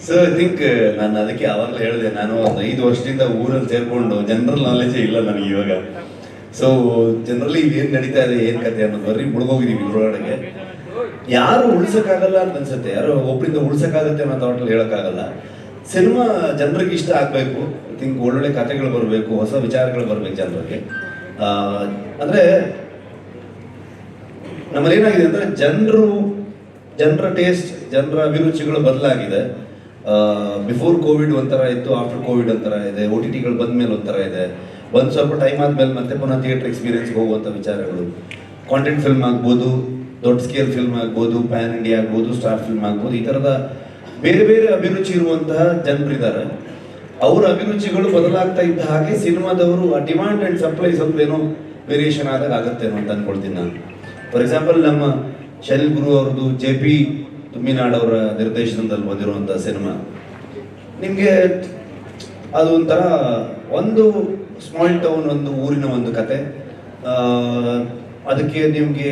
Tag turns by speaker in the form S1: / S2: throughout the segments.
S1: So I think ನಾನು ಅದಕ್ಕೆ ಆವಾಗಲೇ ಹೇಳಿದೆ, ನಾನು ಒಂದು 5 ವರ್ಷದಿಂದ ಊರಲ್ಲಿ ಸೇರ್ಕೊಂಡು ಜನರಲ್ ನಾಲೆಜೇ ಇಲ್ಲ ನನಗೆ ಇವಾಗ. ಸೊ ಜನರಲಿ ಏನು ನಡೀತಾ ಇದೆ, ಏನು ಕತೆ ಅನ್ನೋದು ಬರೀ ಮುಳುಗೋಗಿದ್ದೀವಿ ಇದ್ರೊಳಗೆ. ಯಾರು ಉಳ್ಸಕ್ಕಾಗಲ್ಲ ಅಂತ ಅನ್ಸುತ್ತೆ, ಯಾರು ಒಬ್ಬರಿಂದ ಉಳ್ಸಕ್ಕಾಗತ್ತೆ ಅನ್ನೋ ಥಾಟಲ್ಲಿ ಹೇಳೋಕ್ಕಾಗಲ್ಲ. ಸಿನಿಮಾ ಜನರಿಗೆ ಇಷ್ಟ ಆಗಬೇಕು. ಐ ಥಿಂಕ್ ಒಳ್ಳೊಳ್ಳೆ ಕಥೆಗಳು ಬರಬೇಕು, ಹೊಸ ವಿಚಾರಗಳು ಬರಬೇಕು ಜನರಿಗೆ. ಅಂದರೆ ನಮ್ಮಲ್ಲಿ ಏನಾಗಿದೆ ಅಂದರೆ ಜನರ ಟೇಸ್ಟ್, ಜನರ ಅಭಿರುಚಿಗಳು ಬದಲಾಗಿದೆ. ಬಿಫೋರ್ ಕೋವಿಡ್ ಒಂಥರ ಇತ್ತು, ಆಫ್ಟರ್ ಕೋವಿಡ್ ಒಂಥರ ಇದೆ, OTTಗಳು ಬಂದ ಮೇಲೆ ಒಂಥರ ಇದೆ. ಒಂದು ಸ್ವಲ್ಪ ಟೈಮ್ ಆದಮೇಲೆ ಮತ್ತೆ ಪುನಃ ಥಿಯೇಟರ್ ಎಕ್ಸ್ಪೀರಿಯನ್ಸ್ಗೆ ಹೋಗುವಂಥ ವಿಚಾರಗಳು. ಕಾಂಟೆಂಟ್ ಫಿಲ್ಮ್ ಆಗ್ಬೋದು, ದೊಡ್ಡ ಸ್ಕೇಲ್ ಫಿಲ್ಮ್ ಆಗ್ಬೋದು, ಪ್ಯಾನ್ ಇಂಡಿಯಾ ಆಗ್ಬೋದು, ಸ್ಟಾರ್ ಫಿಲ್ಮ್ ಆಗ್ಬೋದು, ಈ ಥರದ ಬೇರೆ ಬೇರೆ ಅಭಿರುಚಿ ಇರುವಂತಹ ಜನರಿದ್ದಾರೆ. ಅವರ ಅಭಿರುಚಿಗಳು ಬದಲಾಗ್ತಾ ಇದ್ದ ಹಾಗೆ ಸಿನಿಮಾದವರು ಆ ಡಿಮಾಂಡ್ ಆ್ಯಂಡ್ ಸಪ್ಲೈ ಸ್ವಲ್ಪ ಏನೋ ವೇರಿಯೇಷನ್ ಆದಾಗ ಆಗುತ್ತೇನೋ ಅಂತ ಅಂದ್ಕೊಳ್ತೀನಿ ನಾನು. ಫಾರ್ ಎಕ್ಸಾಂಪಲ್, ನಮ್ಮ ಶನಿಲ್ ಗುರು ಅವ್ರದ್ದು JP ತುಮ್ಮಿನಾಡ್ ಅವರ ನಿರ್ದೇಶನದಲ್ಲಿ ಬಂದಿರುವಂಥ ಸಿನಿಮಾ, ನಿಮಗೆ ಅದು ಒಂಥರ ಒಂದು ಸ್ಮಾಲ್ ಟೌನ್, ಒಂದು ಊರಿನ ಒಂದು ಕತೆ. ಅದಕ್ಕೆ ನಿಮಗೆ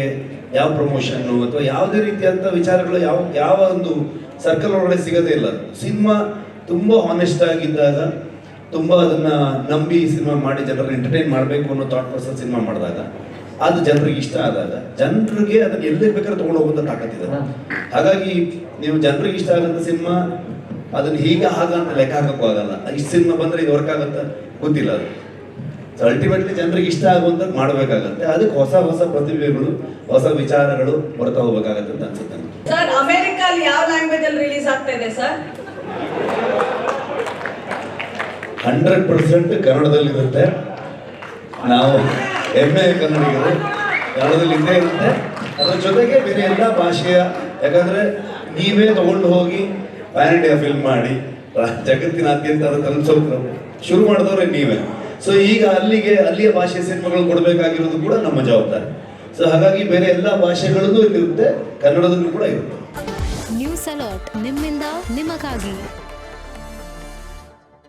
S1: ಯಾವ ಪ್ರಮೋಷನ್ನು ಅಥವಾ ಯಾವುದೇ ರೀತಿಯಾದಂಥ ವಿಚಾರಗಳು ಯಾವ ಒಂದು ಸರ್ಕಲ್ ಒಳಗಡೆ ಸಿಗೋದೇ ಇಲ್ಲ. ಸಿನಿಮಾ ತುಂಬ ಹಾನೆಸ್ಟ್ ಆಗಿದ್ದಾಗ, ತುಂಬ ಅದನ್ನು ನಂಬಿ ಸಿನಿಮಾ ಮಾಡಿ ಜನರನ್ನು ಎಂಟರ್ಟೈನ್ ಮಾಡಬೇಕು ಅನ್ನೋ ಥಾಟ್ ಪ್ರೊಸೆಸ್ ಸಿನಿಮಾ ಮಾಡಿದಾಗ, ಅದು ಜನರಿಗೆ ಇಷ್ಟ ಆದಾಗ, ಜನರಿಗೆ ಅದನ್ನು ಎಲ್ಲಿ ಬೇಕಾದ್ರೆ ತೊಗೊಂಡು ಹೋಗುವಂಥ ತಾಕತ್ತಿದೆ. ಹಾಗಾಗಿ ನೀವು ಜನರಿಗೆ ಇಷ್ಟ ಆಗೋಂಥ ಸಿನಿಮಾ ಅದನ್ನು ಹೀಗೆ ಅಂತ ಲೆಕ್ಕ ಹಾಕಕ್ಕೂ ಆಗಲ್ಲ. ಇಷ್ಟು ಸಿನಿಮಾ ಬಂದರೆ ಇದು ವರ್ಕ್ ಆಗುತ್ತೆ ಗೊತ್ತಿಲ್ಲ. ಅದು ಸೊ ಅಲ್ಟಿಮೇಟ್ಲಿ ಜನರಿಗೆ ಇಷ್ಟ ಆಗುವಂಥದ್ದು ಮಾಡಬೇಕಾಗತ್ತೆ. ಅದಕ್ಕೆ ಹೊಸ ಹೊಸ ಪ್ರತಿಭೆಗಳು, ಹೊಸ ವಿಚಾರಗಳು ಬರ್ತಾ ಹೋಗ್ಬೇಕಾಗತ್ತೆ ಅಂತ ಅನ್ಸುತ್ತೆ.
S2: ಸರ್, ಅಮೆರಿಕಲ್ಲಿ ಯಾವ ಲ್ಯಾಂಗ್ವೇಜ್ ಅಲ್ಲಿ ರಿಲೀಸ್ ಆಗ್ತಾ ಇದೆ ಸರ್?
S1: 100% ಕನ್ನಡದಲ್ಲಿರುತ್ತೆ. ನಾವು ಹೆಮ್ಮೆ ಕನ್ನಡಿಗರು, ಕನ್ನಡದಲ್ಲಿ ಇದ್ದೇ ಇರುತ್ತೆ. ಅದರ ಜೊತೆಗೆ ಬೇರೆ ಎಲ್ಲ ಭಾಷೆಯ, ಯಾಕಂದ್ರೆ ನೀವೇ ತಗೊಂಡು ಹೋಗಿ ಪ್ಯಾನ್ ಇಂಡಿಯಾ ಫಿಲ್ಮ್ ಮಾಡಿ ಜಗತ್ತಿನಾದ್ಯಂತ ಅದು ತಲುಪಿಸೋದು ಶುರು ಮಾಡಿದವ್ರೆ ನೀವೇ. ಸೊ ಈಗ ಅಲ್ಲಿಯ ಭಾಷೆಯ ಸಿನಿಮಾಗಳು ಕೊಡಬೇಕಾಗಿರೋದು ಕೂಡ ನಮ್ಮ ಜವಾಬ್ದಾರಿ. ಸೊ ಹಾಗಾಗಿ ಬೇರೆ ಎಲ್ಲ ಭಾಷೆಗಳಲ್ಲೂ ಇರುತ್ತೆ, ಕನ್ನಡದಲ್ಲೂ ಕೂಡ ಇರುತ್ತೆ.
S3: ನ್ಯೂಸ್ ಅಲರ್ಟ್, ನಿಮ್ಮಿಂದ ನಿಮಗಾಗಿ.